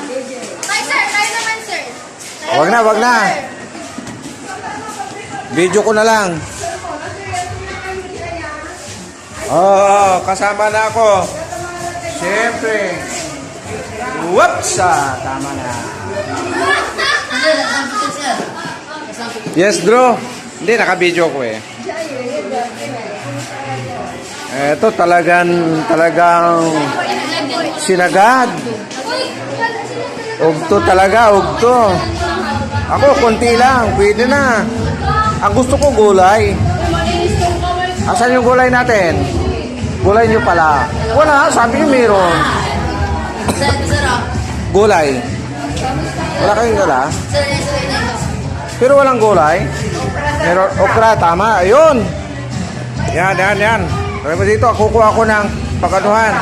Tay, sir. Tayo naman, sir. Wag na, wag na. Video ko na lang. Oo, kasama na ako. Siyempre. Whoops! Tama na. Yes, bro. Hindi, naka-video ko eh. Eto, talagang sinagad. Ugto talaga, ugto. Ako, konti lang. Pwede na. Ang gusto ko gulay. Asan yung gulay natin? Gulay nyo pala. Wala, sabi nyo meron. Gulay. Wala kayong gula? Pero walang gulay. Meron, okra, tama. Ayun. Yan. Sabi mo dito, kukuha ko ng pagkanuhan.